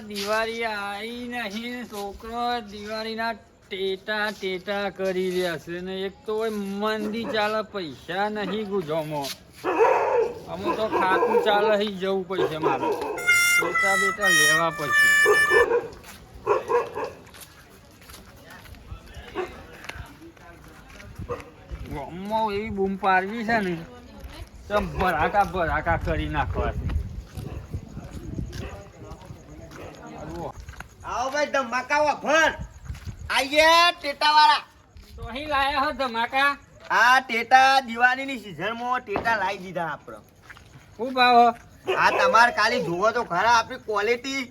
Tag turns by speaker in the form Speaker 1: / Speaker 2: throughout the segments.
Speaker 1: દિવાળી આવી નહીં, છોકરો દિવાળીના ટેટા ટેટા કરી રહ્યા છે ને એક તો મંદી ચાલે, પૈસા નહીં ગુજોમાં. અમુક તો ખાતું ચાલે હી જવું પડશે મારે, ટેટા બેટા લેવા પડશે. ગામમાં એવી બૂમ પાડવી છે ને તો ભરાકા ભરાકા કરી નાખવા છે.
Speaker 2: આવો ભાઈ ધમાકા વફર આઈએ ટેટા વાળા.
Speaker 1: તો અહીં લાયા હો ધમાકા.
Speaker 2: આ ટેટા દિવાળીની સીઝનમાં ટેટા લાવી દીધા આપણે.
Speaker 1: શું ભાવ?
Speaker 2: આ તમારે ખાલી જુઓ તો ખરા આપણી ક્વોલિટી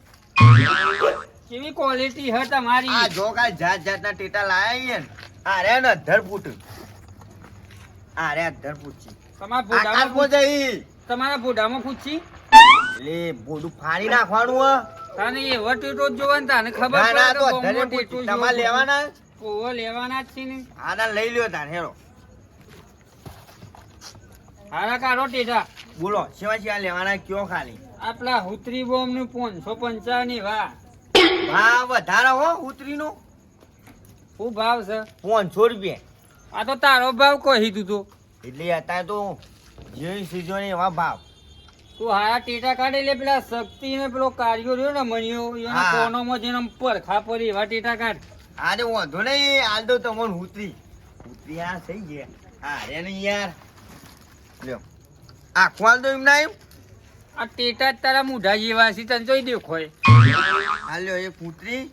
Speaker 1: કેવી ક્વોલિટી હે તમારી?
Speaker 2: આ જો કાલ જાત જાતના ટેટા લાયા ને. આ રે ને 18 ફૂટ. આ રે 18 ફૂટ છે.
Speaker 1: તમારા ભોડામાં પૂછી
Speaker 2: એટલે બોડું ફાડી નાખવાનું હે.
Speaker 1: તાને એવો ટેટો જોવાનું તાને ખબર
Speaker 2: ના ના તો
Speaker 1: પડે
Speaker 2: 18 ફૂટ તમારે લેવાના.
Speaker 1: ઓવો લેવાના જ છે ને.
Speaker 2: આ ના લઈ લ્યો તાર હેરો.
Speaker 1: હારા કાઢો ટેટા.
Speaker 2: બોલો સેવા સેવા લેવાના કયો ખાલી?
Speaker 1: આપલા હુતરી બોમ નું 555 ની વાહ.
Speaker 2: ભાવ વધારે હો ઉતરીનો.
Speaker 1: શું ભાવ છે?
Speaker 2: 500 રૂપિયા.
Speaker 1: આ તો તારો ભાવ કહી તું તો.
Speaker 2: એટલે અત્યારે તો જે સીઝન એવા ભાવ.
Speaker 1: તું હારા ટેટા કાઢી લે, પેલા શક્તિ ને પેલો કાર્યો રહ્યો ને મણિયો એના
Speaker 2: હા.
Speaker 1: કોનોમાં જેને પરખા પડી એવા ટેટા કાઢ.
Speaker 2: આજે વાંધો નહીં, હાલ દો તમને ઉતરી આ થઈ ગયા. હા રે ને યાર લ્યો આખું હાલ દો એમ ના એમ.
Speaker 1: આ ટેટા જ તારા મૂઢા જેવા છે, તને જોઈ દેખોય.
Speaker 2: હાલ લ્યો એક ઉતરી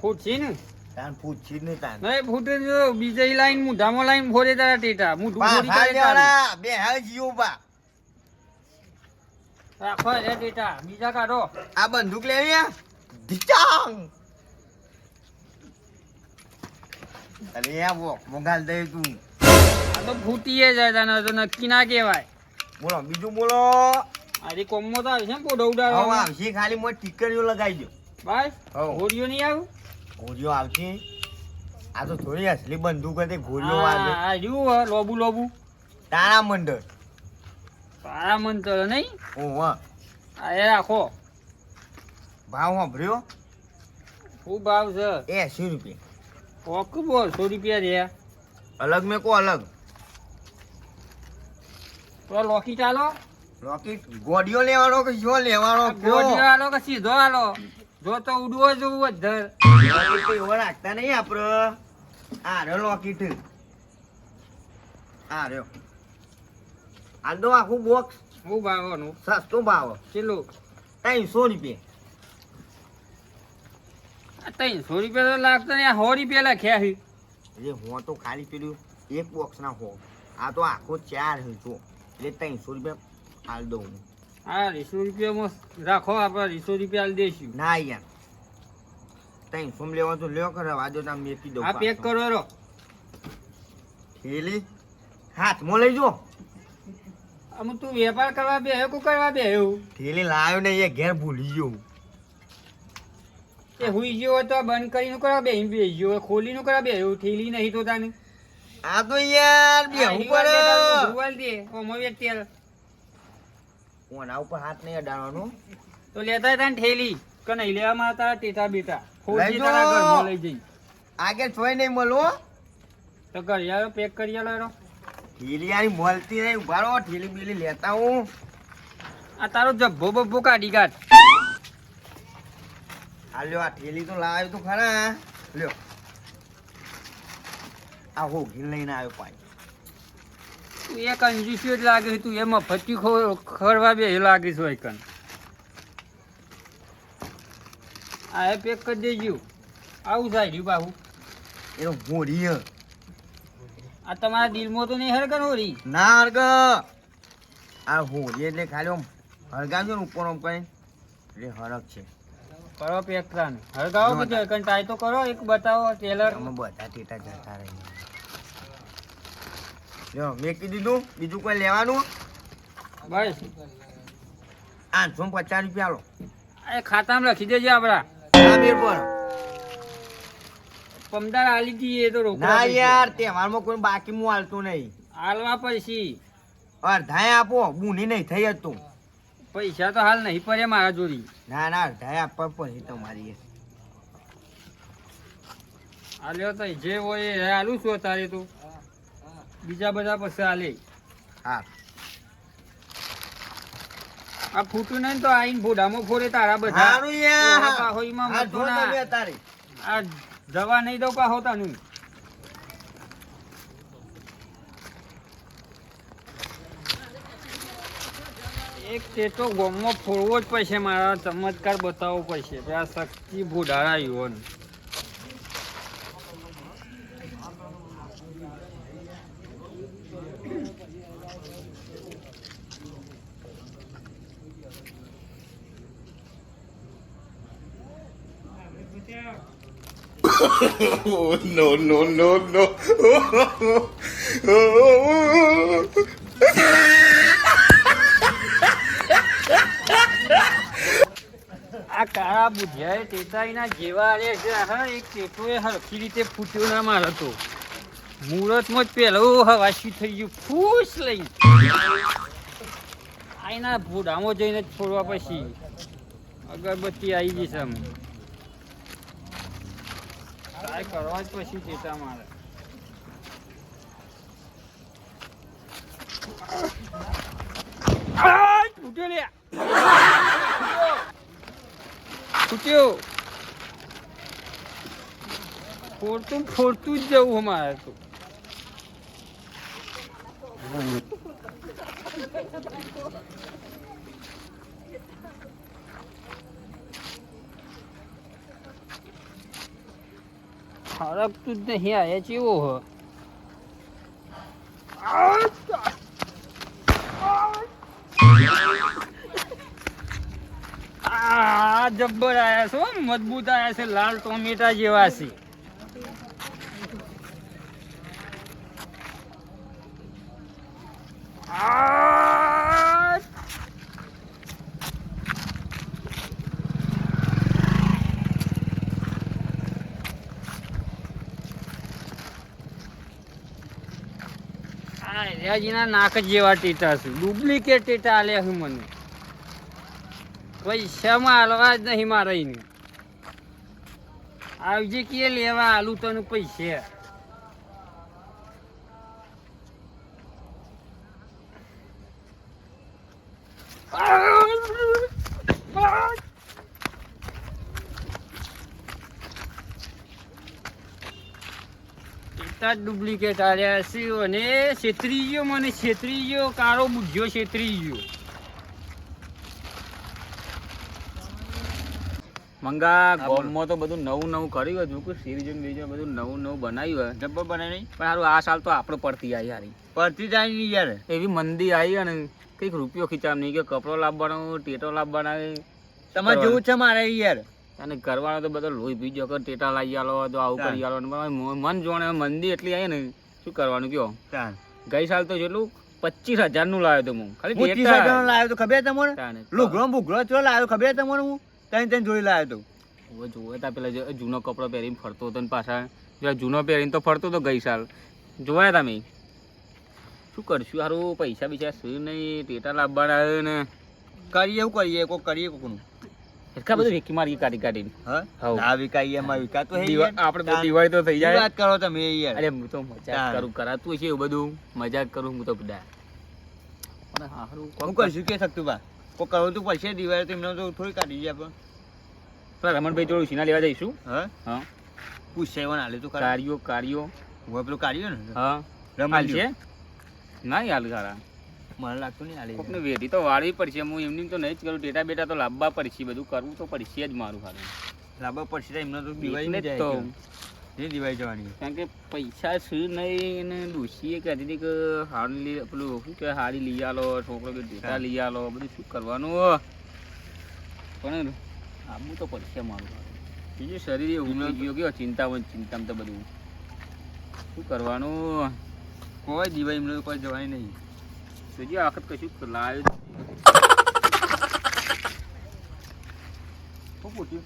Speaker 1: ફૂટ છે ને?
Speaker 2: તાન પૂછી ને તાન
Speaker 1: નહીં ફૂટે જો બીજી લાઈન મૂઢામાં લાઈન ફોડે તારા ટેટા. મૂઢું
Speaker 2: પા
Speaker 1: ફોડી
Speaker 2: ભાઈ
Speaker 1: કાઢે તારું.
Speaker 2: લેવાના બે હાલ જીવો પા.
Speaker 1: રાખો રે ટેટા બીજા કાઢો.
Speaker 2: આ બંદૂક લેવી આ ઢીચાંગ. અરે આ વો મોગાલ દે તું.
Speaker 1: આ તો ફૂટીએ જાય તને તો નક્કી ના કહેવાય.
Speaker 2: બોલો બીજું બોલો.
Speaker 1: આજે કોમમાં તો આવે છે ને પોડો
Speaker 2: હવે
Speaker 1: ઉડાડવા.
Speaker 2: આવશે ખાલી મોટ ટીકરીઓ લગાવી દો.
Speaker 1: બસ
Speaker 2: હવ.
Speaker 1: ઘોડીઓ નહીં આવું.
Speaker 2: ઘોડીઓ આવશે. આ તો થોડી અસલી બંદૂક હતી. ઘોડીઓ વાગે
Speaker 1: આ રહ્યું લોબુ લોબુ
Speaker 2: તારા મંડળ.
Speaker 1: તારા મન તો નહીં.
Speaker 2: ઓહ
Speaker 1: આ એ રાખો.
Speaker 2: ભાવ સાંભળ્યો?
Speaker 1: શું ભાવ છે?
Speaker 2: 80 રૂપિયા.
Speaker 1: કોક બોલ 100 રૂપિયા દે.
Speaker 2: અલગ મેં કો અલગ.
Speaker 1: તો લોકી ચાલો.
Speaker 2: રોકેટ ગોડીઓ લેવાનો કે જો લેવાનો
Speaker 1: ગોડીઓ આલો કે સીધો આલો? જો તો ઉડવો જોવું અધર.
Speaker 2: રોકેટ તો એવો રાખતા નહીં આપડે. આ રહ્યો રોકેટ. આ રહ્યો. આ દો આખું બોક્સ.
Speaker 1: શું ભાવનું?
Speaker 2: સસ્તો ભાવ
Speaker 1: કેટલું?
Speaker 2: 300 રૂપિયા.
Speaker 1: 300 રૂપિયા તો લાગતો ને 100 રૂપિયા લખ્યા છે.
Speaker 2: એટલે હું તો ખાલી પેલું એક બોક્સ ના હો. આ તો આખો 4 છે જો. એટલે 300 રૂપિયા હાલ દઉં હું.
Speaker 1: હા 200 રૂપિયામાં રાખો, આપણે 200 રૂપિયા હાલ દઈશું.
Speaker 2: ના યાર 300 લેવા તો લ્યો કરે. વાજો તમે મેકી દઉં.
Speaker 1: આ પેક કરો રો.
Speaker 2: થેલી હાથમાં લઈ જો.
Speaker 1: અમુક તું વેપાર કરવા બે કો કરવા બે એવું
Speaker 2: થેલી લાવ્યો ને એ ઘેર ભૂલી ગયો.
Speaker 1: એ હુઈ ગયો હોય તો બંધ કરીને કરવા બે બેસી ગયો હોય, ખોલીને કરવા બે એવું થેલી નહીં તો તાને.
Speaker 2: આ તો યાર બેહું પડે.
Speaker 1: ધુવાલ દે ઓમાં વેચ તેલ
Speaker 2: કોના ઉપર હાથ નહીં અડાડવાનો.
Speaker 1: તો લેતા તાને થેલી કે નહીં લેવામાં તારા ટેટા બેટા ફોજી
Speaker 2: લઈ
Speaker 1: તારા
Speaker 2: જો.
Speaker 1: ઘરમાં લઈ જઈ.
Speaker 2: આગળ છોય નહીં મળો.
Speaker 1: તો ઘરે આવ્યો પેક કરી આલો એનો.
Speaker 2: થેલી યાર મળતી નહીં. ઉભા રહો થેલી બીલી લેતા હું.
Speaker 1: આ તારો જબ્બો બબ્બો કાઢી કાઢ.
Speaker 2: આ લ્યો આ થેલી તો લાવ્યો તો ખરા. લ્યો આ હો ઘી લઈને આવ્યો પાછો.
Speaker 1: તું એ કંજૂસી જ લાગે છે, તું એ મફતી ખરવા બે લાગીશ હોય કન. આ એ પેક કરી દેજો. આવું થાય રહ્યું બાબુ.
Speaker 2: એનો મોડી હે.
Speaker 1: આ તમારા દિલમાં તો નહીં હરકન હોરી.
Speaker 2: ના હરગ. આ હોરી એટલે ખાલી આમ હરગાવજો ને ઉપર આમ કરીને એટલે હરક છે.
Speaker 1: કરો પેક તાને હરગાવો કે કન ટ્રાય તો કરો, એક બતાવો ટેલર.
Speaker 2: અમે બધા ટેટા જતા રહીએ. જો મેકી દીધું. બીજું કોઈ લેવાનું?
Speaker 1: બસ
Speaker 2: 850 રૂપિયા લો.
Speaker 1: એ ખાતામાં લખી દેજો આપડા.
Speaker 2: આ બેર પર.
Speaker 1: પમદાર આલી દઈએ તો રોકડા
Speaker 2: ના
Speaker 1: પૈસા.
Speaker 2: યાર તહેવારમાં કોઈ બાકી હું હાલતું નહીં.
Speaker 1: હાલવા પછી
Speaker 2: અડધાય આપો. બુની નહીં થઈ હતું.
Speaker 1: પૈસા તો હાલ નહીં પડે મારા જોડી.
Speaker 2: ના ના અઢાય આપવા પછી તમારી
Speaker 1: આલ્યો તો જે હોય એ આલું છું તારે તું બીજા બધા પછી આલે.
Speaker 2: હા
Speaker 1: આ ફૂટું નહીં તો આઈને ભોડામાં ફોડે તારા બધા.
Speaker 2: હારું યાર.
Speaker 1: ઓહો, પાહોઈમાં
Speaker 2: હા,
Speaker 1: મતો
Speaker 2: જો
Speaker 1: ના.
Speaker 2: તમે તારી.
Speaker 1: આ દવા નહીં દઉં પાહો તાનું. એક ટેટો ગોમમાં ફોડવો જ પડશે, મારા ચમત્કાર બતાવવો પડશે કે આ શક્તિ ભોડાળા યુવાન.
Speaker 3: Oh, no, no, no, no.
Speaker 1: આ કાળા બુધિયાએ ટેટાઈના જેવા આલે છે. હા, એક ટેટોએ હરખી રીતે ફૂટ્યો ના મારે તો મુહૂર્તમાં જ પેલો હવાસી થઈ ગયું ફૂસ લઈ. આઈના ભૂડામાં જઈને જ છોડવા પછી અગરબત્તી આવી જશે. આમ ટ્રાય કરવા જ પછી ટેટા મારે. ફૂટ્યો લે, ફૂટ્યો. ફોડતું ફોડતું જ જવું અમારે તો. હરકતું જ નહીં. આયા ચેવો હ જબ્બર આયા છો, મજબૂત આયા છે, લાલ ટોમેટા જેવા છે. રેજીના નાક જેવા ટેટા છે, ડુપ્લિકેટ ટેટા આલ્યા છે મને. પૈસામાં હાલવા જ નહીં મારે એને. આવજે કે લેવા આલુ તને પૈસે. ડુપ્લિકેટ આલ્યા છે અને છેતરી ગયો મને, છેતરી ગયો. કાળો બુઢ્યો છેતરી ગયો. મંગા ગોમમાં તો બધું નવું નવું કર્યું હતું કે સિરીઝ બીજું બધું નવું નવું બનાવ્યું હોય.
Speaker 2: જબ્બર બનાવી નહીં
Speaker 1: પણ સારું આ સાલ તો આપણે પડતી આવી યાર.
Speaker 2: પડતી જાય નહીં યાર.
Speaker 1: એવી મંદી આવી ને કંઈક રૂપિયો ખીચામ નહીં કે કપડો લાવવાનો, ટેટો લાવવાનો.
Speaker 2: તમારે જેવું છે મારે યાર.
Speaker 1: અને કરવાનો તો બધો લોહી પી ગયો કે ટેટા લાવી આલો તો આવું કરી આલો. મન જોણે મંદી એટલી આવી ને શું કરવાનું કયો. ગઈ સાલ તો જેટલું 25,000 નું લાવ્યો તો હું ખાલી.
Speaker 2: 25,000 નો લાવ્યો તો ખબર તમને? લુગડો બુગડો ચો લાવ્યો ખબર તમને? હું તને જોઈ લાવ્યો તો.
Speaker 1: હવે જોવે તા પેલા જૂનો કપડો પહેરીને ફરતો હતો ને પાછા જો જૂનો પહેરીને તો ફરતો હતો ગઈ સાલ. જોયા તમે શું કરશું સારું? પૈસા બીજા શું નહીં, ટેટા લાવવાના ને
Speaker 2: કરીએ એવું કરીએ, કોક કરીએ કોકનું.
Speaker 1: એટલા બધું વેકી મારી કાઢી કાઢીને.
Speaker 2: હા ના વિકાઈ એમાં વિકા તો
Speaker 1: આપણે દિવાળી તો થઈ જાય.
Speaker 2: વાત કરો તમે યાર.
Speaker 1: અરે હું તો મજાક કરું, કરાતું છે એવું બધું મજાક કરું હું તો બધા. પણ હારું
Speaker 2: હું કરશું કે શકતું બા કોક કરવું તું પડશે દિવાળી તો એમને તો થોડી કાઢી જાય આપણે.
Speaker 1: પેલા રમણભાઈ જોડું સીના લેવા જઈશું.
Speaker 2: હા
Speaker 1: હા
Speaker 2: પૂછશે એવા ના લે તો
Speaker 1: કાર્યો
Speaker 2: હું પેલું કાર્યો ને.
Speaker 1: હા
Speaker 2: રમાલ
Speaker 1: છે ના યાર સારા.
Speaker 2: મને લાગતું નહીં આલે.
Speaker 1: કોકને વેઢી તો વાળવી પડશે. હું એમની તો નહીં જ કરું. ડેટા બેટા તો લાવવા પડશે, બધું કરવું તો પડશે જ મારું સારું.
Speaker 2: લાવવા પડશે એમને તો દિવાળી
Speaker 1: ને
Speaker 2: ને
Speaker 1: તો
Speaker 2: એ દિવાળી જવાની.
Speaker 1: કારણ કે પૈસા શું નહીં ને ડોશીએ કહેતી હતી કે હાડી પેલું શું કે હાડી લઈ આલો, છોકરો કે ડેટા લઈ આલો, બધું શું કરવાનું. પણ આવું તો પડશે મારું સારું. બીજું શરીર એવું થઈ ગયું કે ચિંતામાં તો બધું શું કરવાનું.
Speaker 2: કોઈ દિવાળી એમને કોઈ જવાની નહીં.
Speaker 1: બીજી આ વખત કશું લાવ્યું શું પૂછ્યું?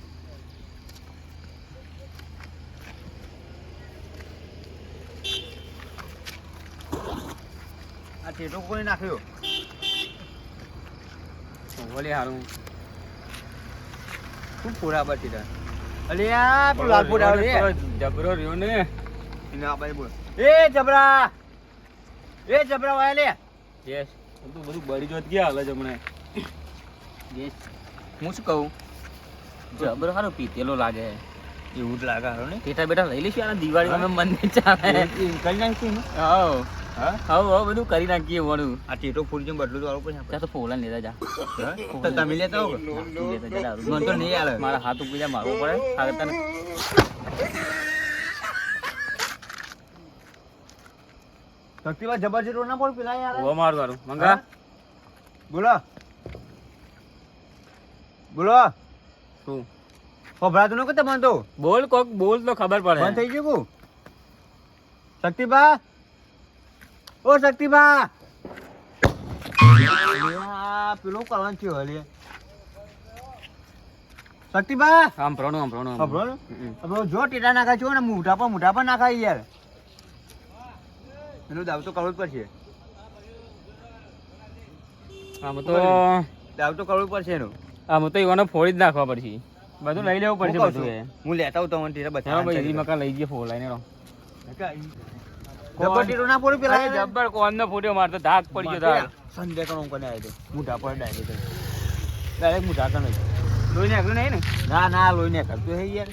Speaker 1: આ
Speaker 2: ટેટો કોઈ નાખ્યો
Speaker 1: બોલે હારું
Speaker 2: શું પૂરા પર ટીટા અલ્યા પેલું લાલપુર આવે રે
Speaker 1: જબરો રહ્યો ને
Speaker 2: એને આ બાઈ બોલ એ જબરા વાયા લે
Speaker 1: યસ તું બધું બળી જોત ગયા હાલ જ હમણાં
Speaker 2: યસ હું શું કહું
Speaker 1: જબરો હારો પીતેલો લાગે
Speaker 2: એવું જ લાગે હારો ને
Speaker 1: બેટા બેટા લઈ લઈશું આના દિવાળીમાં મને ચાલે
Speaker 2: કરી નાખશું
Speaker 1: હાવ
Speaker 2: હા
Speaker 1: હાવ હાવ બધું કરી નાખીએ વળું
Speaker 2: આ ટેટો ફૂલ જેમ બદલું તો આવું પડે
Speaker 1: ત્યાં તો ફોલા લેતા જા
Speaker 2: તો તમે લેતા હો
Speaker 1: તું લેતા જા દારૂ.
Speaker 2: મને તો નહીં આલે
Speaker 1: મારા હાથ ઉપર જા મારવો પડે આગળ તને
Speaker 2: શક્તિમાં જબરજસ્ત રોડ ના બોલ પેલા યાર
Speaker 1: ઓ મારું મારું મંગા
Speaker 2: બોલો
Speaker 1: શું
Speaker 2: ખબરાતું ન કે તમને તો
Speaker 1: બોલ કોક બોલ તો ખબર પડે
Speaker 2: બંધ થઈ ગયું શક્તિબા ઓ શક્તિબા પેલું કરવાનું થયું હલે શક્તિબા
Speaker 1: આમ પ્રોણું
Speaker 2: ખબર જો ટીટા નાખા છો ને મોઢા પર નાખાય યાર એનું દાવ તો કરવું જ પડશે
Speaker 1: આમ તો
Speaker 2: દાવ તો કરવું પડશે એનું
Speaker 1: આમ તો ઈવાનો ફોડી જ નાખવા પડશે બધું લઈ લેવું પડશે
Speaker 2: હું કહું
Speaker 1: બધું
Speaker 2: છું. હું લેતા આવું તમને ટીટા
Speaker 1: ચાલો ભાઈ એરી
Speaker 2: બતાવો
Speaker 1: મકા લઈ જઈએ ફોલાઈને રો
Speaker 2: જબર ટીટો ના પડ્યું પેલા
Speaker 1: જબ્બર કોણ નો ફોડ્યો મારતો ધાક પડી ગયો ધાક
Speaker 2: સંડે કણો કોને આવ્યો મોઢા પર ડાયરેક્ટ મોઢા કણ
Speaker 1: લોહી નાખ્યું નહીં ને
Speaker 2: ના લોહી ને કરતું હે યાર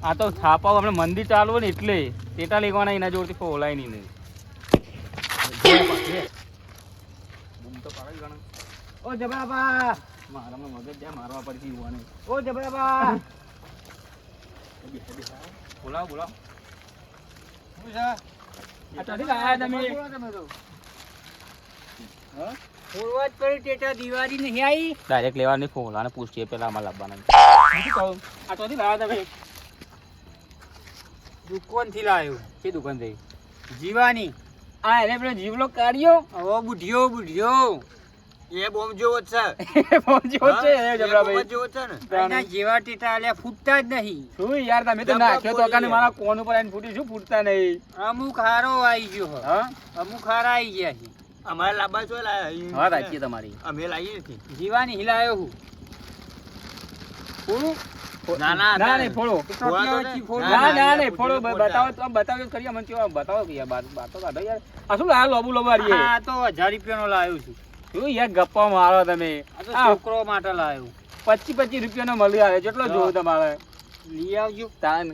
Speaker 1: આ તો થાપાઓ આપણે મંદિર ચાલુ હોય ને એટલે ટેટા લેવાના એના જોડથી ફોલાય નહીં ને
Speaker 2: ઓ જબરાબા
Speaker 1: મારામાં મગજ જ્યાં મારવા પડશે યુવાને
Speaker 2: ઓ જબરાબા
Speaker 1: બોલાવો બોલાવો
Speaker 2: શું છે
Speaker 1: આ ચોથી લાયા તમે
Speaker 2: પૂર્વજ પર ટેટા દિવાળી નહીં આવી
Speaker 1: ડાયરેક્ટ લેવાની ફોલાને પૂછીએ પેલા અમારે લાવવાના શું કહું આ ચોથી લાયા તમે
Speaker 2: દુકાન થી લાવ્યો
Speaker 1: કે દુકાન થઈ
Speaker 2: જીવાની
Speaker 1: આ એને પેલો જીવલો કાઢ્યો
Speaker 2: હવે બુઢિયો એ બોમ્બ જેવો જ છે
Speaker 1: પહોંચ્યો છે એ જબરાભાઈ
Speaker 2: બોમ્બ જેવો છે ને
Speaker 1: એના
Speaker 2: જેવા ટીટા આલ્યા ફૂટતા જ નહીં
Speaker 1: શું યાર તમે તો નાખ્યો તો કાને મારા કોન ઉપર આઈને ફૂટી શું ફૂટતા નહીં
Speaker 2: અમુક હારો આવી ગયો હે.
Speaker 1: હા
Speaker 2: અમુક હારા આવી ગયા છે અમારે લાંબા છો લાયા
Speaker 1: વાત રાખીએ તમારી
Speaker 2: અમે લાવીએ નથી જીવાની હિલાયો હું પૂરું ના
Speaker 1: ના નહીં ફોડો ના નહીં ફોડો બતાવો તો બતાવો કરીએ મને કેવા બતાવો કે યાર બાતો કાઢો યાર આ શું લાયા લોબુ લોબાડીએ
Speaker 2: આ તો 1000 રૂપિયાનો લાવ્યો છું
Speaker 1: શું યાર ગપ્પા મારો તમે
Speaker 2: આ તો છોકરો માટે લાવ્યો
Speaker 1: 25 રૂપિયાનો મળી આવે જેટલો જોવું તમારે
Speaker 2: લઈ આવજો
Speaker 1: તાન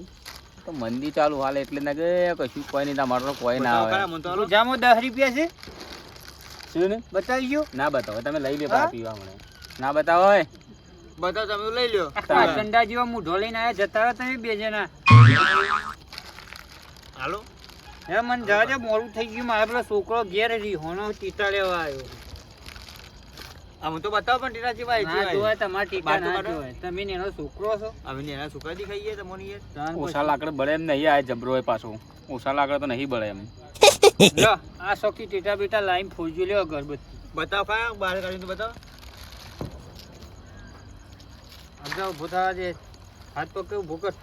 Speaker 1: તો મંદી ચાલુ હાલે એટલે ના કે કશું કોઈ નહીં તમારો કોઈ ના આવે
Speaker 2: જામો 10 રૂપિયા છે
Speaker 1: શું ને
Speaker 2: બતાવી ગયો
Speaker 1: ના બતાવો તમે લઈ લે પીવા મને ના બતાવો હોય
Speaker 2: બતાવ તમે લઈ લ્યો ગંડા જેવા મૂઢો લઈને આયા જતા રહો તમે બે જણા હાલો હે મને જવા મોડું થઈ ગયું મારા પેલો છોકરો ઘેર રીહોનો ટીટા લેવા આવ્યો આમ તો બતાવો પણ ટીટા જેવા ના જોવાય તમારા ટીટા ના જોવાય તમે ને એનો છોકરો છો અમે ને એના છોકરા દેખાઈએ તમને યાર
Speaker 1: ઓછા લાકડ બળે એમ નહીં આ જબરો હોય પાછો ઓછા લાકડ તો નહીં બળે એમ
Speaker 2: લો આ સોકી ટીટા બીટા લાઈન ફોજી લ્યો અગરબત્તી બતાવ કા બહાર કાઢીને તો બતાવ અગાઉ ભૂતા જે હાથ પગ કેવું ભૂકર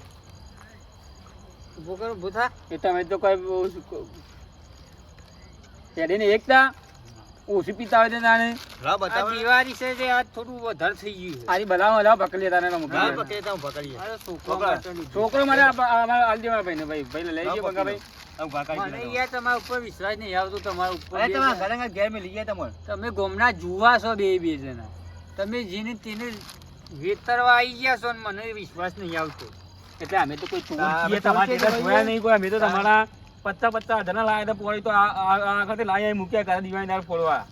Speaker 2: ભૂકર ભૂતા
Speaker 1: એ તમે તો કોઈ પેઢીને એકતા ઓછી પીતા હોય છે તાને
Speaker 2: લા બતાવ દિવાળી છે જે આજ થોડું વધારે થઈ ગયું છે
Speaker 1: આરી બલાવો લાવ પકડી તાને નો
Speaker 2: હા પકડતા હું પકડીએ અરે
Speaker 1: છોકરો મારે અમારા આલજી મારા ભાઈને ભાઈ લઈ ગયો પગા ભાઈ
Speaker 2: મને યાર તમારા ઉપર વિશ્વાસ નહીં આવતો તમારા ઉપર અરે તમારા ઘરે ઘેર મે લઈ ગયા તમારે તમે ગોમના જુવા છો બે જણા તમે જેને તેને વેતરવા આવી ગયા છો ને મને વિશ્વાસ નહીં આવતો
Speaker 1: એટલે અમે તો કોઈ ચોર છીએ તમારે જોયા નહીં કોઈ અમે તો તમારા 50 હજારના લાયા હતા પોળી તો આ વખતે લાયા મૂક્યા કરે દિવાળીદાર ફોડવા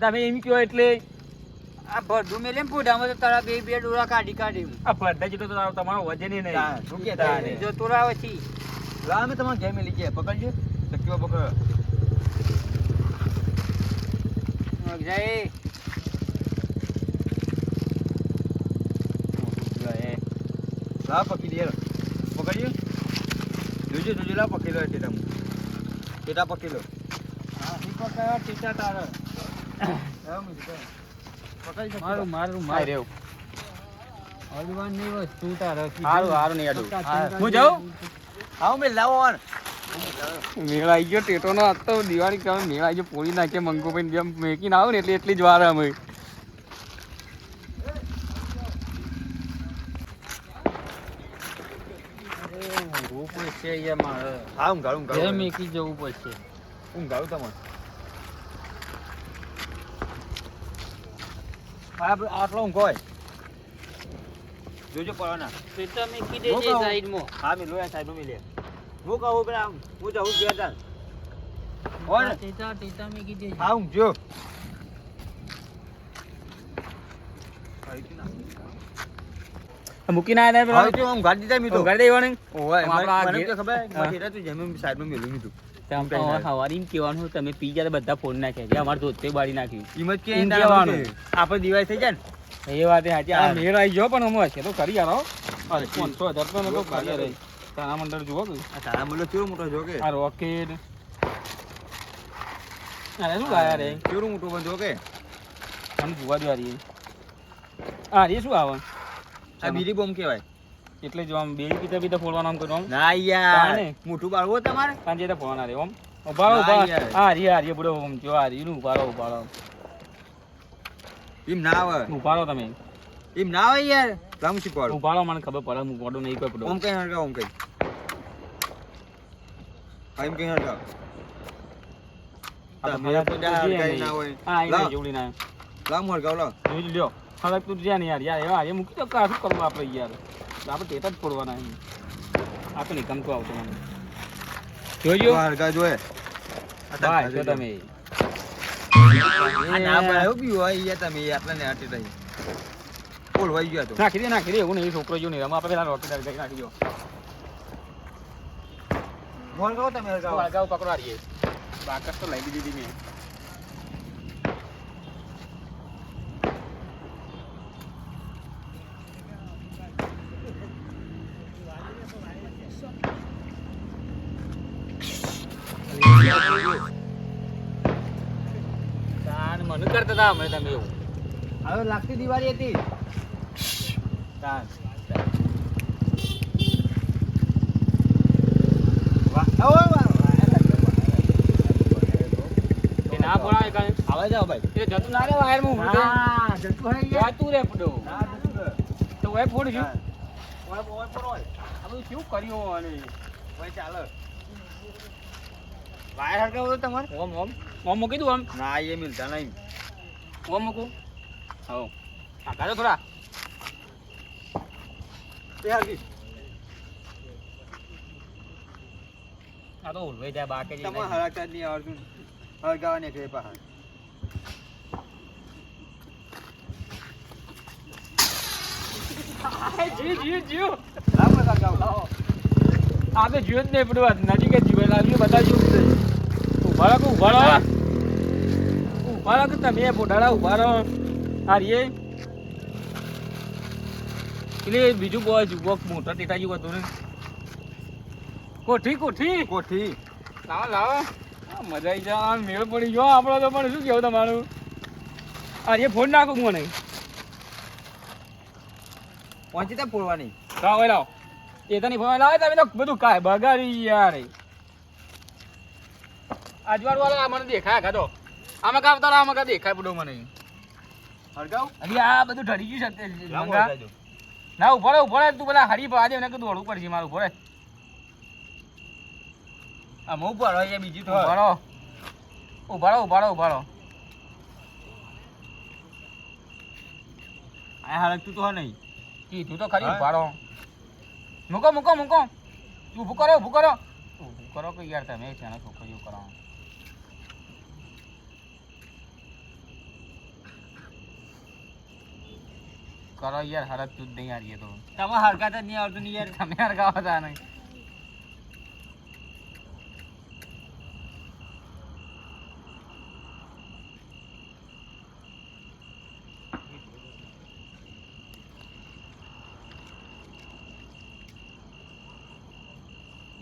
Speaker 1: તમે એમ કહો એટલે
Speaker 2: આ ભરડું મેલે પોઢામાં તો તારા બે ડોળા કાઢી
Speaker 1: આ ભરડા જેટલો તો તમારો વજન નહીં
Speaker 2: જો તોરા પછી લા અમે તમારા ઘેર મેલી ગયા પકડજો સક્યો પકડ જાય લા પકડી દે પકડ્યો જોજો લા પકડી લો ટેટા પકડી લો હા ટીટા તારે મારું
Speaker 1: માર રેવ
Speaker 2: અડવાની વસ્તુ તારે
Speaker 1: હારું નહીં આડું હું જાઉં
Speaker 2: આવ મે લાવો
Speaker 1: મેળ આવી ગયો ટેટોનો. આજ તો દિવાળી કામ મેળ આવી ગયો. પોળી નાખે મંગો ભાઈ જેમ મેકીને આવો ને એટલી જ વાર અમે. ઊંઘવું પડશે અહીંયા મારે.
Speaker 2: હા ઊંઘાડું
Speaker 1: ઘરે મેકી જવું પડશે.
Speaker 2: ઊંઘાડું તમારે. હા આટલો ઊંઘો હોય જોજો પડવાના.
Speaker 1: ટેટા મેકી દેજે સાઈડમાં.
Speaker 2: હા મેં લોયા સાહેબ મેં લે હું કહું પેલા હું જાઉં ગયા તા ઓન
Speaker 1: ટેટા મેકી દેજે.
Speaker 2: હા ઊંઘજો
Speaker 1: મૂકીને આવ્યા
Speaker 2: હા તો ઊંઘાડી દીધા મી તો
Speaker 1: ઘરે દેવાનું.
Speaker 2: ઓય
Speaker 1: આપણા
Speaker 2: મને
Speaker 1: ઘેર-
Speaker 2: તો ખબર
Speaker 1: હા.
Speaker 2: મને તો જેમ સાઈડમાં મેલું મીધું
Speaker 1: હવારીને કહેવાનું તમે પી ગયા તો બધા ફોન નાખ્યા છે. અમારે ધોતે બાળી નાખ્યું.
Speaker 2: કિંમત કે
Speaker 1: એમ કહેવાનું.
Speaker 2: આપણે દિવાળી થઈ જાય ને
Speaker 1: એ વાત સાચી. આ
Speaker 2: હા.
Speaker 1: મેળ આવી ગયો પણ અમે હશે તો કરી યાર. 500,000 તો નતો કરી યાર. તારા મંડળ જુઓ કે
Speaker 2: આ તારા મુલો કેવો મોટો જો કે
Speaker 1: આ રોકેટ. અરે શું લાયા રે?
Speaker 2: કેવો મોટો બંધ જો કે
Speaker 1: આમ જોવા દો યાર. આ રે શું આવે?
Speaker 2: આ બીરી બોમ્બ કહેવાય.
Speaker 1: એટલે જો આમ બે પીતા ફોડવાનું આમ કરવાનું.
Speaker 2: ના યાર
Speaker 1: તાને.
Speaker 2: મોટું બાળવો તમારે
Speaker 1: સાંજે તો ફોડવાના રે. ઓમ ઉભારો
Speaker 2: ના
Speaker 1: ઉભા.
Speaker 2: યાર.
Speaker 1: આ રે બુડો ઓમ જો આ રીનું ઉભારો.
Speaker 2: એમ ના આવે
Speaker 1: ઉભારો તમે.
Speaker 2: એમ ના આવે યાર રામ શીખવાડું
Speaker 1: ઉભારો મને ખબર પડે. હું ગોડો નહીં કોઈ પડો.
Speaker 2: ઓમ કઈ હરગાવ ઓમ કઈ એમ કઈ હરગાવ
Speaker 1: આ તો
Speaker 2: તમારા
Speaker 1: મેરા તો
Speaker 2: બધા
Speaker 1: જોઈએ
Speaker 2: હરગાઈ
Speaker 1: નહીં.
Speaker 2: ના હોય.
Speaker 1: હા એ
Speaker 2: લાવ.
Speaker 1: જોડી ના.
Speaker 2: લાવ હરગાવ લાવ
Speaker 1: જોઈ લ્યો. હવે તું જ્યાં ને યાર એવા એ મૂકી દો. શું કરવું આપણે યાર? આપણે ટેટા જ ફોડવાના છે. આ તો નહીં ગમતું આવતું મને. જોજો
Speaker 2: હરગાવ જોયે
Speaker 1: ભાઈ જો તમે.
Speaker 2: આ ના પાડ્યો બી હોય યાર તમે આટલા ને આટલી રહી બોલ વઈ ગયો તો
Speaker 1: નાખી દે એવું નહીં. છોકરો જો નહીં રમવા. આપણે પેલા રોકેટ હરગાઈ નાખી દો.
Speaker 2: હરગાવ તમે હરગાવ
Speaker 1: હરગાવ પકડવા રહીએ. બાકસ તો લઈ દીધી મેં. મને કરતા હતા અમે તમે એવું.
Speaker 2: હવે લાગતી દિવાળી હતી તાન વાહ ઓય વાહ
Speaker 1: કે ના પડાય કાંઈ.
Speaker 2: આવે જાવ ભાઈ
Speaker 1: એ જતું ના રે વાયરમાં ઊભું થઈ.
Speaker 2: હા જતું હે યાર
Speaker 1: જાતું રે પડો.
Speaker 2: ના જતું હે
Speaker 1: તો ઓય ફોડ છું.
Speaker 2: ઓય ઓય પર ઓય
Speaker 1: આ બધું શું કર્યું અને
Speaker 2: ઓય ચાલો વાયર હરગાવ તો તમારે
Speaker 1: ઓમ મૂકી દઉં આમ.
Speaker 2: ના એ મિલતા નહીં
Speaker 1: ઓમ મૂકું. હો આ કાઢો થોડા.
Speaker 2: તે હરગી
Speaker 1: આ તો ઉલવાઈ જાય બાકી જ
Speaker 2: તમારે હરકતા જ નહીં આવડતું હરગાવ ને કે પહાડ
Speaker 1: જીવ
Speaker 2: લાવ હરગાવ
Speaker 1: આ તો જીવ જ નહીં પડવા નજીક જ જીવ લાવ્યું બતાવજો. ઉભા રહો કે તમે પોટાડા ઉભા રહો. આ રે એટલે બીજું બોય મોટા ટેટા જેવું હતું ને. કોઠી
Speaker 2: કોઠી
Speaker 1: લાવો આ મજા આવી જાય. મેળ પડી ગયો આપણો તો. પણ શું કેવું તમારું? આ રે ફોન નાખો મને.
Speaker 2: પહોંચી ત્યાં પોળવાની
Speaker 1: લાવો એ તો નહીં ફોન લાવે તમે તો બધું કાય બગાડી યાર. આજવાળ વાળા મને દેખાય ખાધો. આમાં કામ તારા આમાં કા દેખાય પડો મને.
Speaker 2: હરગાવ
Speaker 1: અરે આ બધું ઠરી ગયું છે.
Speaker 2: લાવ
Speaker 1: મંગા.
Speaker 2: હરગાવજો.
Speaker 1: ના ઉભો રહે તું બધા હરી પા દે ને કે દોડવું પડશે મારું. ઉભો રહે.
Speaker 2: આ મો પર હોય બીજું તો
Speaker 1: ઉભા રહો.
Speaker 2: આ હરકતું તો નહીં
Speaker 1: કીધું તો ખરી.
Speaker 2: હા.
Speaker 1: ઉભા રહો. મૂકો ઊભું કરો કે યાર તમે છે ને છોકરીઓ કરો. કરો યાર હરક તું જ નહીં યાર. એ તો
Speaker 2: તમે હરકત જ નહીં આવડતું નહીં યાર
Speaker 1: તમે હરગાવા હતા નહીં.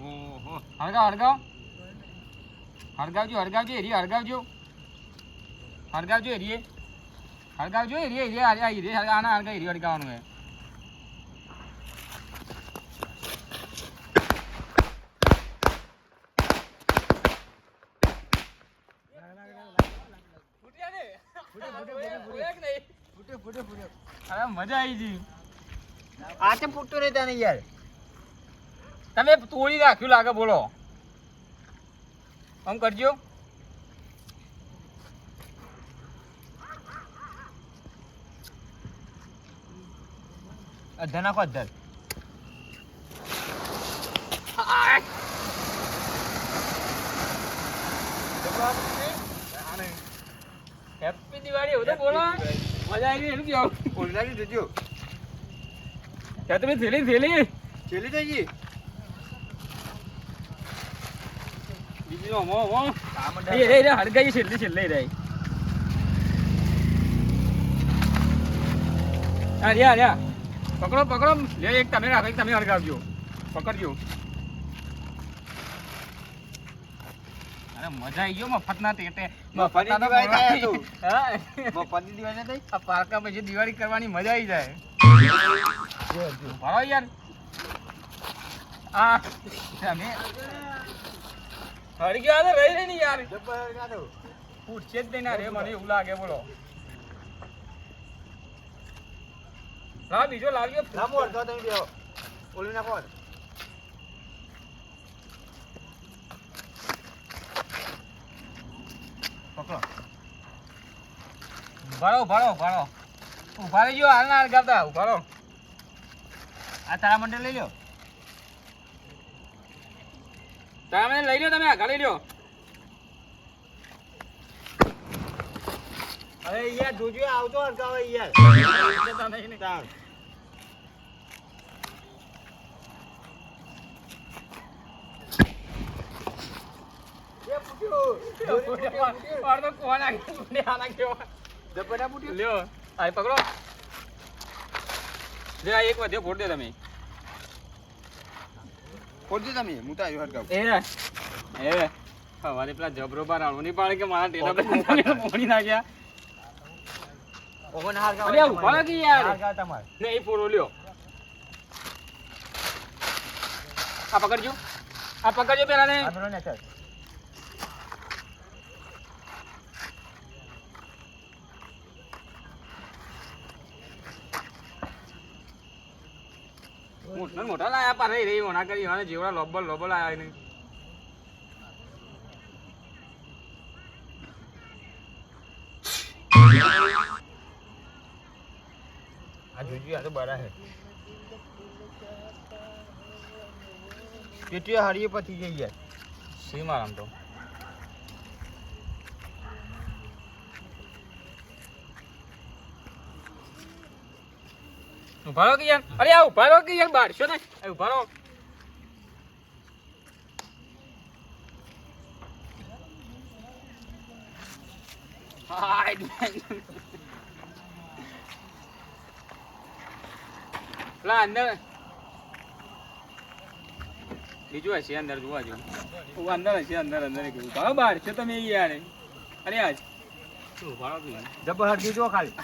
Speaker 2: ઓહો
Speaker 1: હરગાવજો એરી હરગાવજો એરી આના હરગા એરી હરગાવાનું હે. અરે મજા આવી ગઈ.
Speaker 2: આ તો ફૂટતો રહેતા ને યાર.
Speaker 1: તમે તોડી રાખ્યું લાગે, બોલો આમ કરજો.
Speaker 2: અધર નાખો અધર.
Speaker 1: હેપી દિવાળી એવું તો બોલો. મજા આવી ગઈ એનું કેવું.
Speaker 2: ઓલરાડી જોજો.
Speaker 1: ત્યાં તમે થેલી
Speaker 2: છેલ્લી થઈ ગઈ.
Speaker 1: બીજી હળગાઈ છેલ્લે રહી. રહ્યા પકડો લે, એક તમે રાખો, એક તમે હળગાવજો, પકડજો. અરે મજા આવી ગયો મફતના ટેટે.
Speaker 2: મફતની દિવાળી થાય તું. મફતની દિવાળી થઈ.
Speaker 1: આ પારકા પછી દિવાળી કરવાની મજા આવી જાય. ભારો યાર આ તમે હરી ગયા તો રહી ને યાર.
Speaker 2: જબ્બર કાઢો.
Speaker 1: પૂછશે જ નહીં ના રે, મને એવું લાગે. બોલો લાવ, બીજો લાવજો.
Speaker 2: લાંબો અડધો તમે બેહો. ઓલી નાખો.
Speaker 1: પકડો. ભાડો ઉભા રહી ગયો. હાલ ના હળગાવતા, ઉભા રહો.
Speaker 2: આ તારા મંડળ લઈ લો.
Speaker 1: તમે લઈ લો, તમે આગળ લઈ લો.
Speaker 2: અરે યાર જોજો, આવતો અડકાવે યાર. તાર. એ ફૂટ્યો.
Speaker 1: મારો તો કોણ આવ્યો ને આના કેવો
Speaker 2: જબ્બરા ફૂટ્યો.
Speaker 1: લ્યો આ પકડો. લે આ એક વધ્યો, ફોડ દે તમે.
Speaker 2: ફોડજો તમે. હું તો આવ્યો હરગાવ.
Speaker 1: એ હવારે પેલા જબરો બાર આળો નહીં પાડે કે મારા ટેટા પર પોણી નાખ્યા.
Speaker 2: ઓગણ હરગાવ.
Speaker 1: અરે ઉભા રહો કે યાર.
Speaker 2: હરગાવ તમાર.
Speaker 1: ને એ ફોડો લ્યો. આ પકડજો પેલા ને.
Speaker 2: આ બરો ને ચલ.
Speaker 1: મોટા લાયા પા રહી ઓના કરી અને જેવડા લોબલ આયા નહીં.
Speaker 2: આ જોજો, આ તો બરા હે. કેટલી હારીએ પતી ગઈ યાર.
Speaker 1: સી મારામ તો ઉભા રહો કે યાર. અરે આ ઉભા રહો કે યાર, બારશો ને. ઉભા રહો. પેલા અંદર બીજું હશે, અંદર જોવા જો. અંદર હશે, અંદર કેવું બહાર છો તમે યાર. અરે આજ ઉભા રહો કે
Speaker 2: જબ્બર હરગી જો ખાલી.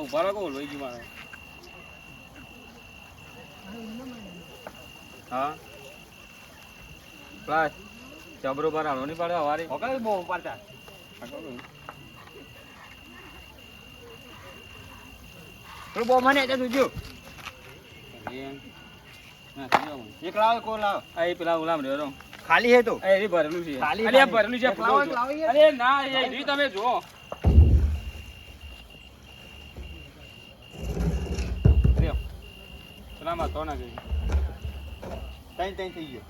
Speaker 1: ઉભા રહો કે ઓલો ગયું મારે. હા પ્લાસ જબરો બાર હાલો નહીં પાડે હવારે.
Speaker 2: ઓકે બહુ પાડતા. તો બહુ મને એટલે જોજો. એક લાવ કો લાવ.
Speaker 1: એ પેલા ઓલામ રહ્યો
Speaker 2: ખાલી હે તો.
Speaker 1: એ ભરેલું છે.
Speaker 2: ખાલી
Speaker 1: અરે આ ભરેલું છે.
Speaker 2: લાવો યાર.
Speaker 1: અરે ના એ રી તમે જો. પેલામાં તો ના ગઈ.
Speaker 2: તઈ થઈ ગયો.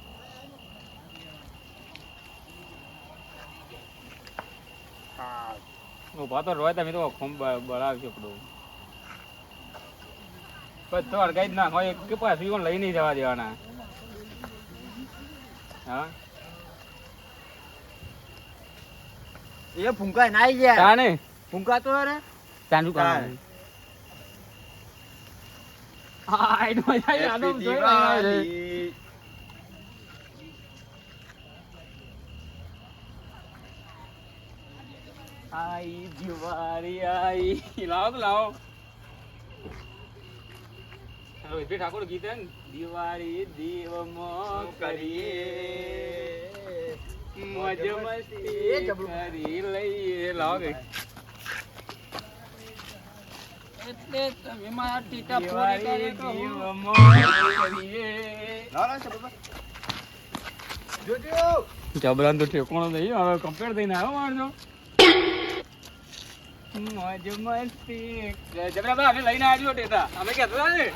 Speaker 1: ઉભા તો રોય તમે તો ખોમ બળાવશો પડો. બધો અડગાઈ જ ના હોય કે પાછું પણ લઈ નહીં જવા દેવાના. હા
Speaker 2: એ ફૂંકા ના ગયા.
Speaker 1: તાને
Speaker 2: ફૂંકા તો રે.
Speaker 1: ચાલુ કરવાનું. હા આઈ મજા યાદ
Speaker 2: દિવાળી.
Speaker 1: આઈ દિવાળી આઈ. લાવો રોહિત ઠાકોર ગીત હે ને. દિવાળી દીવમાં કરીએ મોજ મસ્તી કરી લઈએ. લાવો કે એટલે તમે મારા ટીટા ફોડી કરે કહું. જબરાન તો ઠેકોણો નહીં હવે કમ્પ્લીટ થઈને આવ્યો મારજો મોજ મસ્તી જબરા અમે લઈને આવ્યો ટેટા અમે કહેતા હતા ને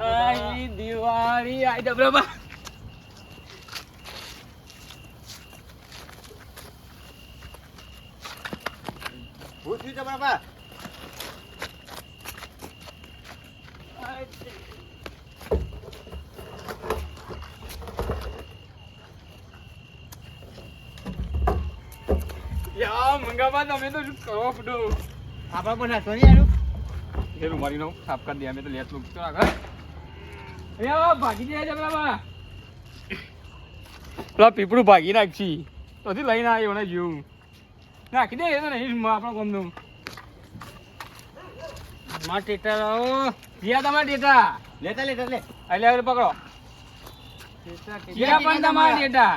Speaker 1: આઈ દિવાળી આઈ જબરા યા મંગાબા તમે તો શું કરો ફડો
Speaker 2: આપણા પણ નાખો નહીં આનું
Speaker 1: એ રૂમાલીનો સાફ કરી દે અમે તો લેટ લુક તો આગળ અરે ભાગી જાય છે પેલા પેલા પીપળું ભાગી નાખી તોથી લઈને આવ્યો ને જીવ નાખી દે એ તો નહીં આપણા કોમનું મારા ટેટા લાવો જીયા તમારા ટેટા
Speaker 2: લેતા લે
Speaker 1: એટલે હવે પકડો જીયા પણ તમારા ટેટા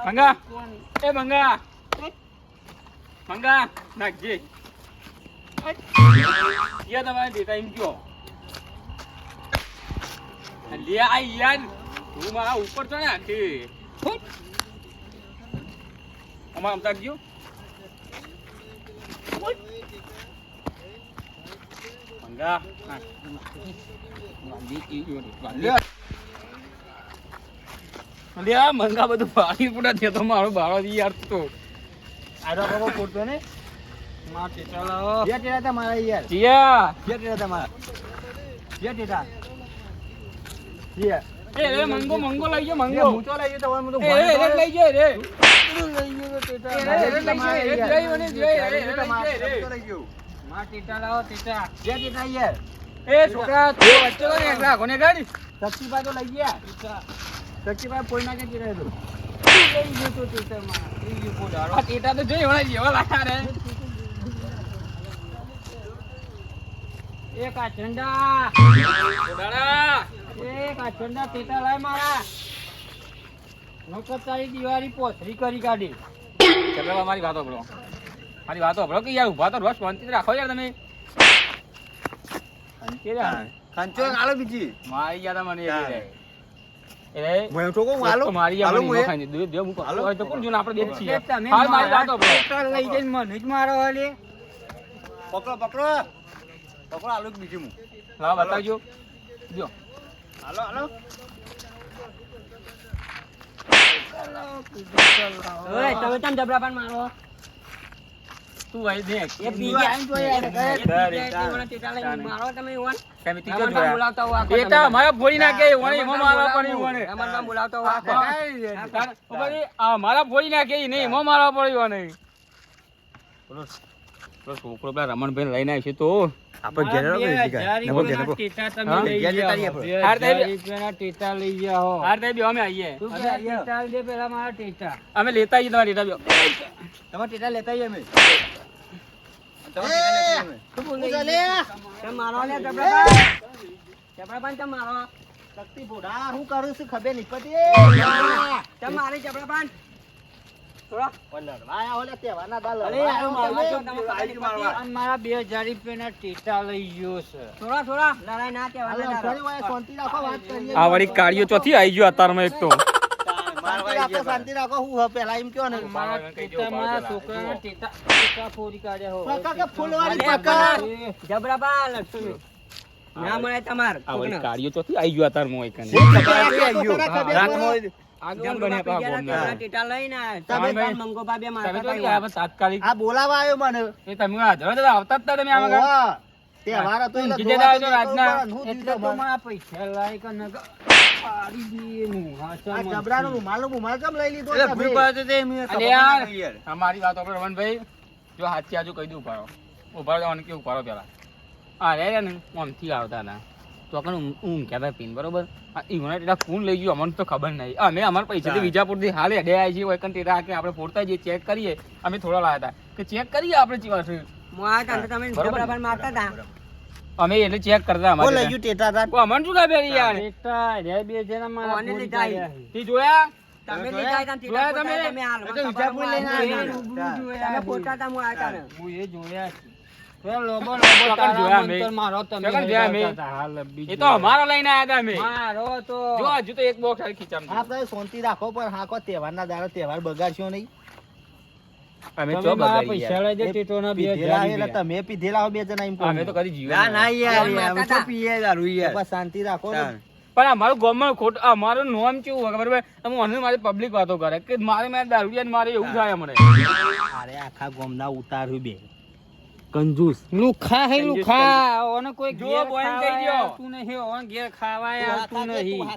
Speaker 1: મંગા એ મંગા મંગા નાખજે યા તમારે દેતા એમ કયો લે આ યાર તું મારા ઉપર તો ને આખી અમાર અમતા ગયો મંગા લે મંગા બધું પાણી પૂરા થયો તો મારો બાળો યાર તો
Speaker 2: આડો બાબો પૂરતો ને
Speaker 1: માં ટેટા લાવો
Speaker 2: જે ટેટા તમારા યાર
Speaker 1: જીયા
Speaker 2: જે ટેટા તમારા જે ટેટા જે
Speaker 1: એ મંગો મંગો લઈ ગયો મંગો
Speaker 2: હું તો લઈ ગયો તો
Speaker 1: એ લઈ ગયો રે
Speaker 2: લઈ ગયો ટેટા લઈ ગયો
Speaker 1: માં ટેટા લાવો ટેટા
Speaker 2: જે ટેટા યાર
Speaker 1: એ છોકરા તું વચ્ચે તો ને એકલા કોને ગાડી
Speaker 2: શક્તિભાઈ તો લઈ ગયા શક્તિભાઈ પોઈ નાખે ટેટા તો લઈ ગયો તો ટેટા માં લઈ ગયો પોડારો
Speaker 1: આ ટેટા તો જોઈ વળા જેવા લાયા રે એક આ ચંડા પોડાડા એક આ ચંડા ટેટા લાય મારા નકર તારી દિવાળી પોથરી કરી કાઢી ચલો મારી વાતો ભરો મારી વાતો ભરો કે યાર ઉભા તો રસ શાંતિ રાખો યાર તમે શાંતિ રે
Speaker 2: કાંચો આલો બીજી
Speaker 1: મારી યાદ મને એ
Speaker 2: હું તો કહું આલો
Speaker 1: મારી યાદ મને ખાઈ દે દે હું હાલો તો કોણ જો આપણે દેખ છીએ હાલ મારી વાતો ભરો
Speaker 2: લઈ જઈને મને જ મારો હાલે પકડો આલો બીજી હું
Speaker 1: લાવ બતાવજો જો
Speaker 2: હાલો
Speaker 1: ઓય તમે તમ જબરાપાન મારો તું ભાઈ દેખ
Speaker 2: એ બીજી આઈ તો યાર
Speaker 1: મારો તમે ઓન તમે તીજો બોલાવતા હો આ બેટા મારા ફોડી નાખે ઓને એમાં મારવા પડ્યો ઓને અમાર બોલાવતા હો આ મારા ફોડી નાખે નહીં એમાં મારવા પડ્યો ઓને બોલો છોકરો પેલા રમણભાઈ લઈને આવ્યો છે તો
Speaker 2: આપણે ઘેર નવો
Speaker 1: ટેટા તમે લઈ ગયા હાર ટેટા લઈ ગયા હો હાર દે અમે આવીએ ટેટા દે પેલા મારા ટેટા અમે લેતા આવીએ તમારા ટેટા
Speaker 2: તમારા ટેટા લેતા આવીએ અમે
Speaker 1: તું બોલ લે તમે મારો લે જબરાપાન તમે મારો
Speaker 2: શક્તિ બોડા હું કરું છું ખબર નહીં પડી
Speaker 1: તમે મારી જબરાપાન થોડા
Speaker 2: વાયા ઓલે તહેવારના દાલ
Speaker 1: અરે યાર મારા 2000 રૂપિયાના ટેટા લઈ ગયો છે થોડા લડાઈ ના
Speaker 2: શાંતિ રાખો વાત કરીએ
Speaker 1: આ વળી કાળિયો ચોથી આવી ગયો અત્યારમાં એક તો
Speaker 2: શાંતિ રાખો હું પેલા એમ કયો ને
Speaker 1: મારા છોકરાના ટેટા ફોડી કાઢ્યા હો
Speaker 2: પકા કે ફૂલવાળી પકા
Speaker 1: જબરાબા લડતું ના મળે તમાર આ વળી કાળિયો ચોથી આવી ગયો અત્યારમાં એક ને રાતમાં આગળ બન્યા પા બોલના ટેટા લઈને તમે મંગો બા બે મારતા તાત્કાલિક
Speaker 2: આ બોલાવા આવ્યો મને
Speaker 1: એ તમે હાજર હતા આવતા જ તમે આમાં
Speaker 2: તહેવાર હતો એટલે
Speaker 1: કીધે દાવ તો રાજના
Speaker 2: એટલે તો
Speaker 1: માં પૈસા લાય કે ન પાડી દીએ નું
Speaker 2: આ જબરાનો રૂમાલ કેમ લઈ લીધો
Speaker 1: એટલે ભૂલ પડે તે અરે યાર અમારી વાત આપણે રમણભાઈ જો હાથથી આજુ કહી દઉં ઉભારો જવાનું કે ઉભારો પેલા અરે ને ઓમથી આવતા ના ચોકન ઊંઘ કહેતા પીન બરોબર ઈવના ટેટા કોણ લઈ ગયું અમને તો ખબર નહીં અમે અમારા પૈસાથી વિજાપુરથી હાલ હેડે આવી છીએ વૈકન ટેટા કે આપણે ફોડતા જઈએ ચેક કરીએ અમે થોડા લાયા હતા કે ચેક કરીએ આપણે ચીવા છે
Speaker 4: અમે એટલે ચેક કરતા
Speaker 2: ઓ લઈ
Speaker 4: અમારે
Speaker 2: ગયું ટેટા તાર.
Speaker 4: અમને શું ખબર યાર
Speaker 1: ટેટા રે બે જણા મારા
Speaker 2: કોને
Speaker 1: પૂરી
Speaker 2: લીધા
Speaker 1: કર્યા છે.
Speaker 4: તી જોયા
Speaker 2: તમે લીધા હતા ને
Speaker 4: જોયા
Speaker 2: ટેટા
Speaker 4: તમે?
Speaker 2: તમે હાલ.
Speaker 4: એ તો વિજાપુર લઈને
Speaker 1: એ
Speaker 4: આવ્યા.
Speaker 1: રૂબરૂ જોયા
Speaker 2: તમે
Speaker 1: છે.
Speaker 2: પોતાતા હું આયા ને.
Speaker 1: હું એ જોયા છે. તો લોબો લોબો તારા
Speaker 4: જોયા મેં.
Speaker 1: મંતર મારો તમે
Speaker 4: શકન જોયા મેં.
Speaker 1: હેરાતા હતા. હાલ બીજું
Speaker 4: એ તો અમારો લઈને આયા હતા અમે
Speaker 1: મારો તો
Speaker 4: જો હજુ તો એક બોક્સ ખાલી ખીચામાં
Speaker 2: આપણે શાંતિ રાખો પણ હાકો તહેવારના દાડે તહેવાર બગાડશો નહીં.
Speaker 4: અમે
Speaker 1: તમે
Speaker 4: ચો
Speaker 1: મારા
Speaker 4: બગાડી
Speaker 1: પૈસા લઈ દે ટેટોના 2000
Speaker 2: પીધેલા એટલે
Speaker 1: રૂપિયા.
Speaker 2: તમે પીધેલા હો બે જણા એમ કહું.
Speaker 4: અમે તો કદી જીવ્યા
Speaker 2: ના યાર
Speaker 1: યાર,
Speaker 2: અમે તો પીએ દારૂ યાર. બસ શાંતિ રાખો ને.
Speaker 4: પણ અમારું ગામમાં ખોટ અમારું નામ કેવું હોય ખબર છે? અમે ઓને મારી પબ્લિક વાતો કરે કે મારે દારૂડિયા મારે એવું થાય અમને
Speaker 2: અરે આખા ગામના ઉતાર્યું બે કંજૂસ.
Speaker 1: લુખા હે લુખા ઓને કોઈ
Speaker 4: જો
Speaker 1: ઘેર
Speaker 4: બોઈન
Speaker 1: ખાવાય
Speaker 4: કહી દ્યો.
Speaker 1: આવતું નહીં ઓને ઘેર ખાવાય આવતું નહીં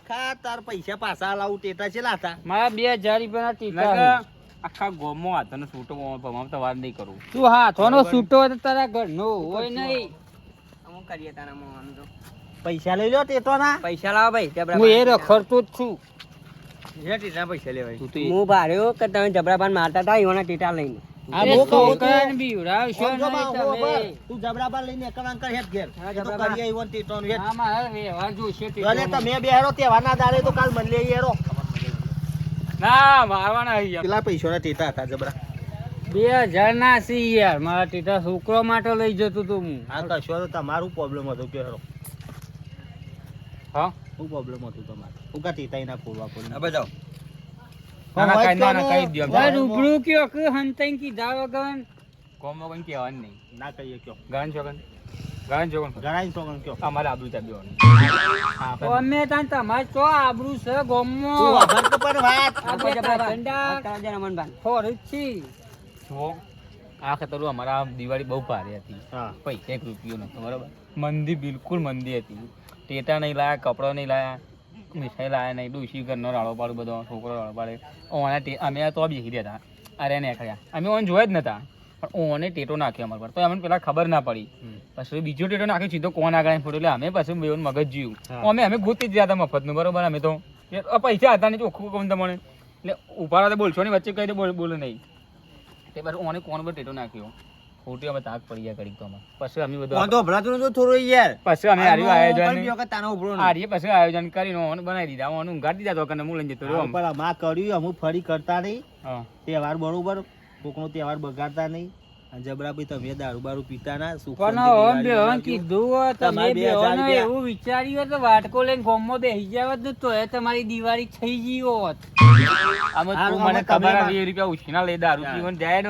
Speaker 2: તાર પૈસા પાછા લાવું ટેટા છે લાતા.
Speaker 1: મારા 2000 રૂપિયાના ટીકા
Speaker 4: નકર
Speaker 1: છે.
Speaker 4: આખા ગામમાં હાથનો છૂટો ભમાવતા વાત નહીં કરું
Speaker 1: તું હાથોનો છૂટો હોય તો તારા ઘરનો હોય નહીં
Speaker 2: અમુક કરીએ તારા મોવાનું તો. પૈસા લઈ લો ટેટો ના. પૈસા લાવો ભાઈ.
Speaker 1: હું એ રખડતો જ છું.
Speaker 2: ટેટા પૈસા લેવાય.
Speaker 4: તું તો
Speaker 2: હું ભાર્યો કે તમે જબરાબાન મારતા હતા એવાના ટેટા લઈને.
Speaker 1: આ
Speaker 2: હું કહું
Speaker 1: છોકરાને બીવડાવશો
Speaker 2: તું
Speaker 1: નહીં તમે.
Speaker 2: તું જબરાબાન લઈને એકલા કર હેડ ઘેર.
Speaker 1: હા,
Speaker 2: એ તો
Speaker 1: જબરાબાન.
Speaker 2: કરીએ એવો ટેટોનો હેડ.
Speaker 1: હા, મારે વ્યવહાર જોઈશે
Speaker 2: અરે
Speaker 1: ટેટોનો.
Speaker 2: તમે બેહારો તહેવારના દાડે તો કાલ મળી લઈએ હેરો.
Speaker 4: ના મારવાના અહીંયા
Speaker 2: પેલા પૈસાના ટેટા હતા જબરા.
Speaker 1: 2000 ના સી યાર મારા ટીટા છોકરો માટે લઈ જતો તો હું.
Speaker 2: હા કશો તો તમારું પ્રોબ્લેમ હતો કે હેરો.
Speaker 4: હા
Speaker 2: શું પ્રોબ્લેમ હતું તમારે? હું કા ટેટા એના ખોલવા પડ્યું.
Speaker 4: હવે જાઓ ના ના કઈ દો
Speaker 1: ભાઈ રૂબરૂ કયો કે હંતાઈ કીધા વગર
Speaker 4: કોમો કઈ કહેવાનું નહીં
Speaker 2: ના કહીએ કયો.
Speaker 4: ગાન છોકન ગાન છોકન
Speaker 2: ગણાઈ તો કયો.
Speaker 4: અમારે આબરૂ ચાબ્યો
Speaker 1: અમે તાન તમારે તો આબરૂ છે
Speaker 2: તું
Speaker 1: ગોમમાં.
Speaker 2: વાપર તો પણ વાત.
Speaker 1: આ બે કાચંડા ફોરી જ છી.
Speaker 4: જુઓ આ ખતરું અમારા દિવાળી બહુ ભારે હતી
Speaker 2: હા.
Speaker 4: પૈસા 1 રૂપિયો નતો બરાબર મંદી બિલકુલ મંદી હતી ટેટા નહીં લાયા કપડા નહીં લાયા મીઠાઈ લાયા નહીં ડોશી ઘરનો રાળો પાડું બધો છોકરો રાળો પાડે ઓને અમે તો બેસી રહ્યા હતા અરે ને ખડ્યા અમે ઓને જોયા જ નતા પણ ઓને ટેટો નાખ્યો અમારા પર તો અમને પેલા ખબર ના પડી પછી બીજો ટેટો નાખ્યો સીધો કોણ આગળ ફોટો એટલે અમે પછી બેન મગજ જીવ અમે ગોતી જ રહ્યા હતા મફતનું બરોબર અમે તો પૈસા હતા ને ચોખ્ખું કહું તમને એટલે ઉભા હતા બોલશો ને વચ્ચે કઈ દે બોલે નહીં તે બાર ઓને કોણ પર ટેટો નાખ્યો ખોટી અમે તાક પડી ગયા કરી તો અમે પછી અમે બધું
Speaker 2: તો ભરાતું નતું થોડું યાર.
Speaker 4: પછી અમે હાર્યું આયોજન
Speaker 2: પણ તાનો ઉભરો નહીં.
Speaker 4: હારીએ પછી આયોજન કરીને ઓને બનાવી દીધા ઓને ઊંઘાડી દીધા તો કને હું લઈને જતો રહ્યો
Speaker 2: પણ આમાં કર્યું અમુક ફરી કરતા નહીં.
Speaker 4: હા
Speaker 2: તહેવાર બરોબર કોકનો તહેવાર બગાડતા નહીં. અને જબરા ભાઈ તમે દારૂ બારૂ પીતા ના. સુખ
Speaker 1: પણ
Speaker 2: શાંતિ
Speaker 1: ઓમ
Speaker 2: દિવાળી
Speaker 1: બેહન
Speaker 2: મનાવજો.
Speaker 1: કીધું હોય તમે
Speaker 2: તમારે 2000
Speaker 1: બેહોનો
Speaker 2: રૂપિયા.
Speaker 1: એવું વિચાર્યું હોય તો વાટકો લઈને ગોમમાં બેસી જાવ જ ને તોય તમારી દિવાળી થઈ ગઈ હોત.
Speaker 4: આમાં
Speaker 2: હારું,
Speaker 4: તું મને
Speaker 2: અમે તમે
Speaker 4: ખબર
Speaker 2: માં-
Speaker 4: 20 રૂપિયા ઉછીના લઈ દારૂ પીવાનું જાય ને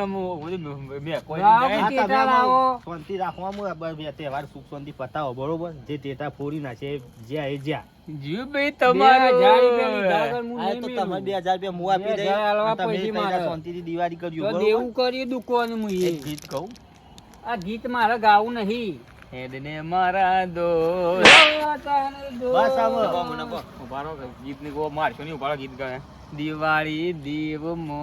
Speaker 4: મેં કોઈ
Speaker 1: લાવો.
Speaker 4: જાય
Speaker 2: હા,
Speaker 4: ને.
Speaker 2: તમે
Speaker 1: ટેટા
Speaker 2: આમાં
Speaker 1: લાવો.
Speaker 2: શાંતિ રાખવામાં બે તહેવાર સુખ શાંતિ પતાવો બરોબર. જે ટેટા ફોડી નાખે જ્યાં એ જ્યાં.
Speaker 4: જીવ ભાઈ
Speaker 1: 2000 રૂપિયા લીધા
Speaker 4: તમારો
Speaker 1: વગર હું
Speaker 2: હા,
Speaker 1: નહીં
Speaker 2: તો
Speaker 1: મેલું.
Speaker 2: તમે 2000 રૂપિયા હું આપી દઈ.
Speaker 1: 2000 આલવા
Speaker 2: અને તમે
Speaker 1: પછી
Speaker 2: તૈયાર
Speaker 1: મારે.
Speaker 2: શાંતિથી દિવાળી કરજો
Speaker 1: તો
Speaker 2: બરોબર.
Speaker 1: દેવું કર્યું દુકોને હું એ.
Speaker 4: એક ગીત કહું
Speaker 1: આ ગીત મારે ગાવું નહીં.
Speaker 4: હેડને મારા દો
Speaker 2: બસ આવો.
Speaker 4: ઉભારો ગીત ની ગો મારશો નહીં ઉભારો ગીત ગાય દિવાળી દીવ મો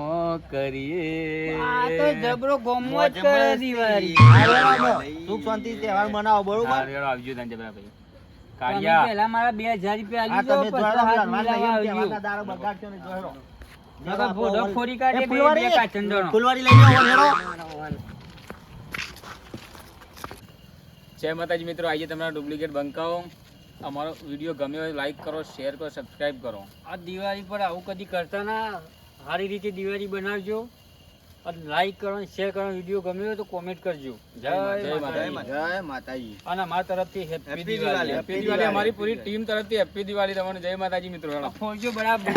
Speaker 4: કરીએ
Speaker 1: આ તો જબરો ગોમમાં જ કરે દિવાળી.
Speaker 2: સુખ શાંતિ તહેવાર મનાવો બરોબર.
Speaker 4: હારું, આવજો તને જબરાભાઈ.
Speaker 1: તમે
Speaker 4: કાળિયા
Speaker 1: પહેલા મારા 2000 રૂપિયા
Speaker 2: આ
Speaker 1: આલી
Speaker 2: તમે
Speaker 1: દો,
Speaker 2: જોડો
Speaker 1: પછી હાથ
Speaker 2: લડવા
Speaker 1: મિલાવા
Speaker 2: લઈએ,
Speaker 1: આવજો.
Speaker 2: તહેવારના દાડા બગાડશો નહીં, જોડો.
Speaker 1: નકર ભોળો ફોડી કાઢે
Speaker 2: એ
Speaker 1: બે
Speaker 2: ફુલવારી?
Speaker 1: કાચંડોનો.
Speaker 2: ફુલવારી લઈને આવો, હેડો.
Speaker 4: જય માતાજી મિત્રો, આજે તમારા ડુપ્લિકેટ બંકાઓ. અમારો વિડીયો ગમ્યો હોય લાઈક કરો, શેર કરો, સબસ્ક્રાઇબ કરો.
Speaker 1: આ દિવાળી પર આવું કદી કરતા ના. સારી રીતે દિવાળી બનાવજો. અને લાઈક કરો, શેર કરો. વિડીયો ગમ્યો હોય તો કોમેન્ટ કરજો. જય માતાજી.
Speaker 2: જય માતાજી.
Speaker 1: અને અમારા તરફથી happy
Speaker 2: Happy
Speaker 1: Diwali.
Speaker 2: Diwali.
Speaker 4: Happy Diwali અમારી પૂરી ટીમ તરફથી હેપી દિવાળી તમને જય માતાજી મિત્રો.
Speaker 1: ફોડજો બરાબર.